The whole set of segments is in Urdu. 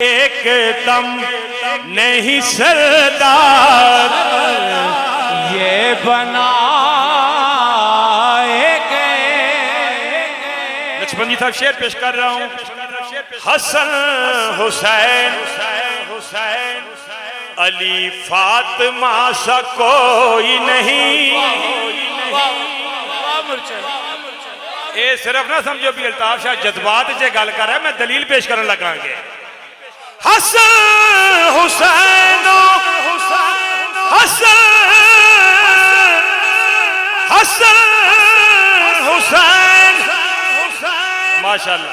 ایک دم نہیں سردار یہ بنائے گئے. لکشمن جی صاحب شعر پیش کر رہا ہوں. حسن حسین علی فاطمہ سا کوئی نہیں. اے صرف نہ سمجھو بھی الطاف شاہ جذبات سے گل کر رہا ہے, میں دلیل پیش کرنے لگا گے. حسن حسین حسن حسن حسین ماشاءاللہ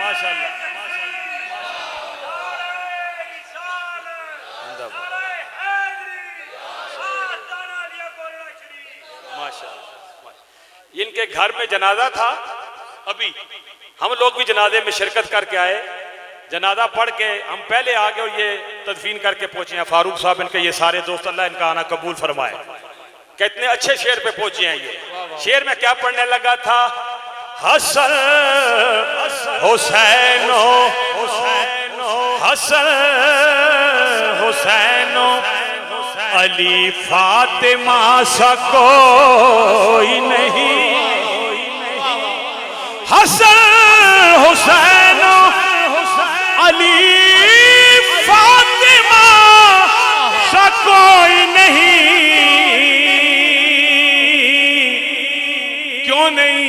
ماشاءاللہ. ان کے گھر میں جنازہ تھا. ابھی ہم لوگ بھی جنازے میں شرکت کر کے آئے. جنازہ پڑھ کے ہم پہلے آگے اور یہ تدفین کر کے پہنچے ہیں. فاروق صاحب ان کے یہ سارے دوست, اللہ ان کا آنا قبول فرمائے. کتنے اچھے شعر پہ پہنچے ہیں. یہ شعر میں کیا پڑھنے لگا تھا؟ حسن حسین حسن حسین علی فاطمہ سا کوئی نہیں. حسن حسین علی فاطمہ سا کوئی نہیں. کیوں نہیں؟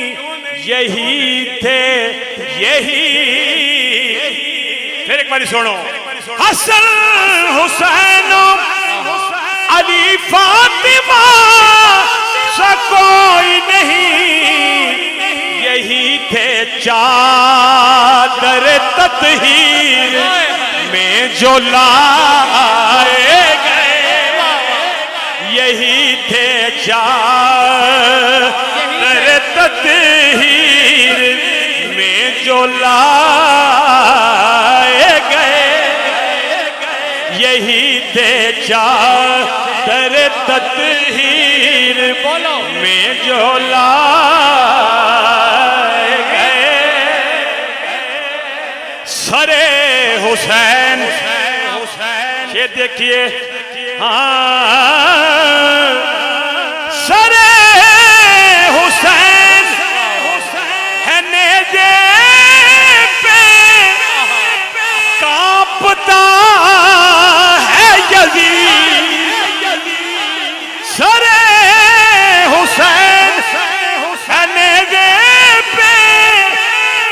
یہی تھے یہی. پھر ایک بار سنو. حسن حسین علی فاطمہ سا کوئی نہیں. یہی تھے چادر تطہیر میں جو لائے گئے. یہی تھے چادر تطہیر میں جو لائے گئے. یہی تھے چادر تطہیر میں جو لائے گئے. سرے حسین یہ دیکھیے. ہاں سرے حسین ہے نیزے پہ کانپتا ہے یزید. سرے حسین ہے نیزے پہ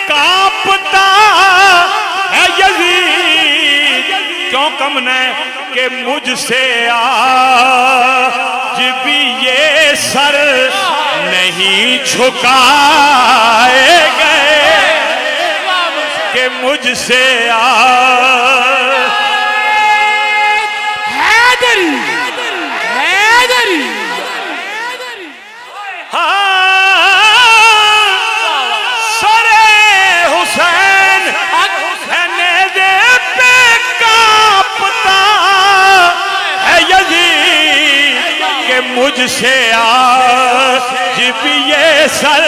کانپتا ہے یزید. کیوں کم نے کہ مجھ سے آج بھی یہ سر نہیں جھکائے گئے. کہ مجھ سے حیدری سرے حسین ہے نیزے پہ کانپتا ہے یزید. کہ مجھ سے آج بھی یہ سر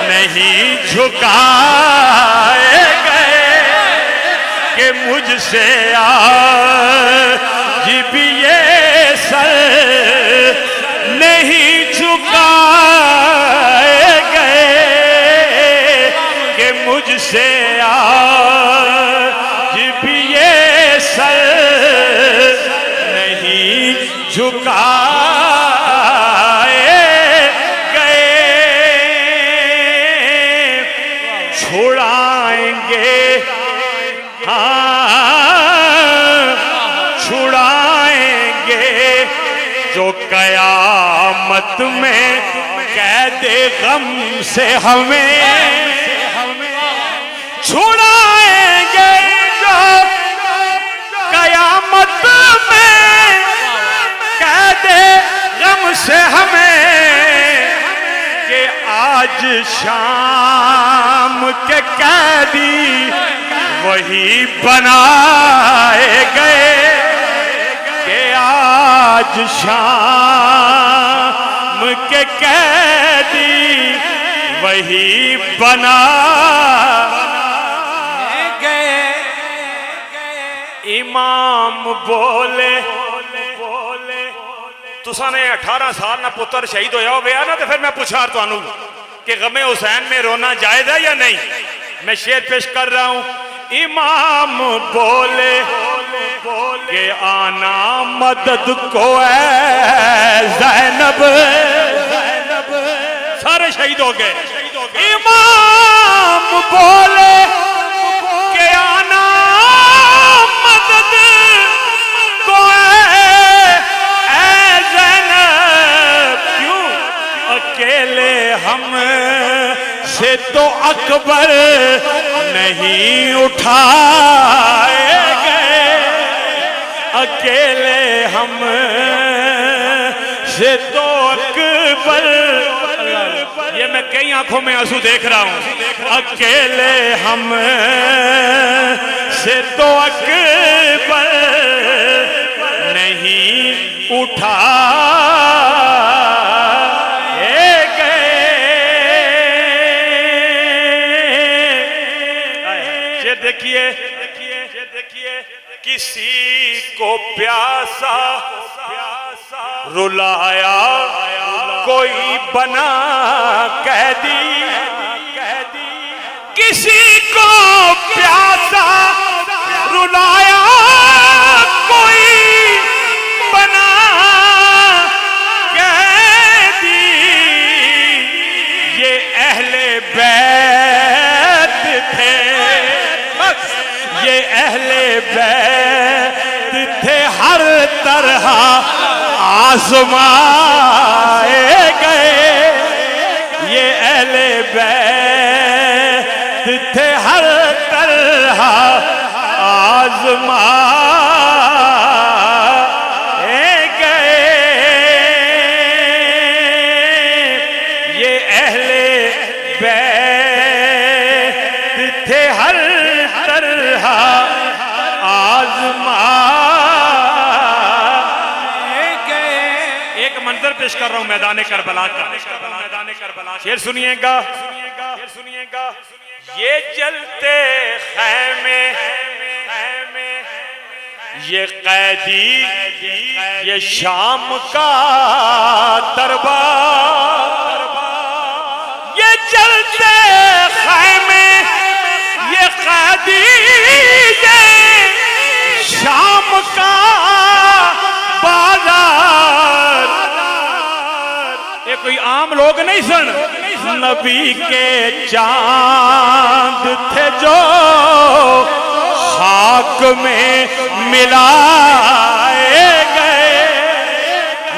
نہیں جھکائے گئے. کہ مجھ سے آج بھی یہ سر نہیں جھکائے گئے. کہ مجھ سے آج بھی یہ سر نہیں جھکائے گئے. چھڑائیں گے چھڑائیں گے جو قیامت میں قید غم سے ہمیں. چھڑائیں گے جو قیامت میں قید غم سے ہمیں. کہ آج شام کے قیدی وہی بنائے گئے. کہ آج شام کے قیدی وہی بنا گئے. امام بولے تساں نے 18 سال نہ پتر شہید ہویا ہو گیا نا، تو پھر میں پوچھا تو انہوں کہ غم حسین میں رونا جائز ہے یا نہیں؟ میں شعر پیش کر رہا ہوں. امام بولے کہ آنا مدد کو اے زینب، سارے شہید ہو گئے. امام بولے کہ آنا مدد کو اے زینب، کیوں اکیلے ہم سے تو اکبر نہیں اٹھائے گئے، اکیلے ہم سے تو اکبر، یہ میں کئی آنکھوں میں آنسو دیکھ رہا ہوں، اکیلے ہم سے تو اکبر نہیں اٹھائے گئے. یہ دیکھیے کسی کو پیاسا رلایا کوئی بنا قیدی، کسی کو پیاسا رلایا کوئی بنا قیدی، یہ اہل بیت تھے، یہ اہل بیت تھے، ہر طرح آزمائے گئے، یہ اہل بیت تھے، ہر طرح آزمائے گئے، یہ اہل بیت تھے، ہر طرح آزمائے گئے. ایک منظر پیش کر رہا ہوں میدان کربلا کا، شعر سنیے گا. یہ جلتے خیمے، یہ قیدی، یہ شام کا دربار، یہ جلتے خیمے، یہ قیدی، یہ شام کا بازار، یہ کوئی عام لوگ نہیں سن، نبی کے چاند تھے جو خاک میں ملائے گئے،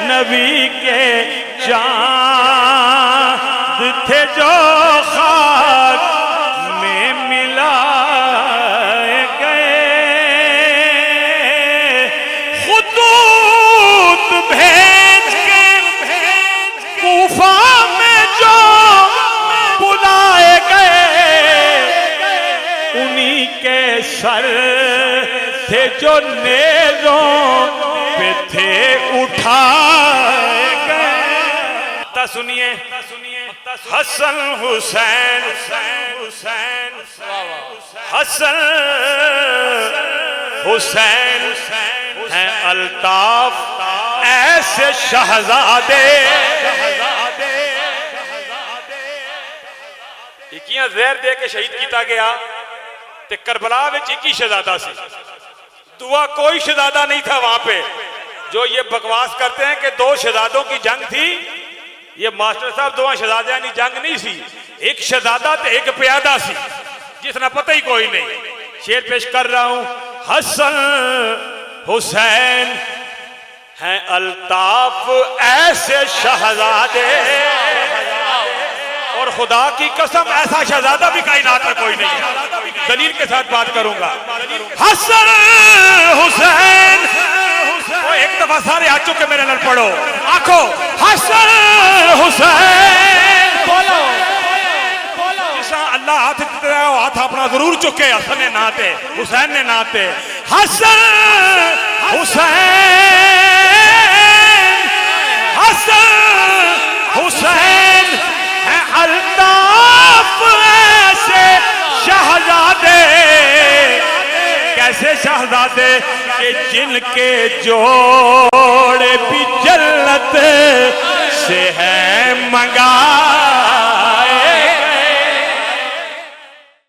نبی کے چاند تھے جو خاک میں ملائے گئے، خطوط بھیج کے کوفہ میں جو بلائے گئے، انہی کے سر تھے جو نیزوں پہ تھے اٹھائے گئے. تا سنیے حسن حسین، حسن حسین ہیں الطاف ایسے شہزادے، اکیاں زہر دے کے شہید کیتا گیا تے کربلا وچ اکی شہزادہ سی، دعا کوئی شہزادہ نہیں تھا وہاں پہ. جو یہ بکواس کرتے ہیں کہ 2 شہزادوں کی جنگ تھی، یہ ماسٹر صاحب 2 شہزادیاں کی جنگ نہیں سی، ایک شہزادہ تے ایک پیادہ سی جس نے پتہ ہی کوئی نہیں. شعر پیش کر رہا ہوں. حسن حسین ہیں الطاف ایسے شہزادے، اور خدا کی قسم ایسا شہزادہ بھی کائنات میں کوئی نہیں ہے، دلیل کے ساتھ بات کروں گا. حسن حسین، ایک دفعہ سارے ہاتھ چکے میرے نال پڑھو، آنکھو. حسن حسین بولو، جسا اللہ ہاتھ دیتے ہیں وہ ہاتھ اپنا ضرور چکے، حسن نے ناتے، حسین نے ناتے. حسن حسین، حسن حسین ہیں الطاف ایسے شہزادے، ایسے شہزادے کہ جن کے جوڑے بھی جنت سے ہے منگا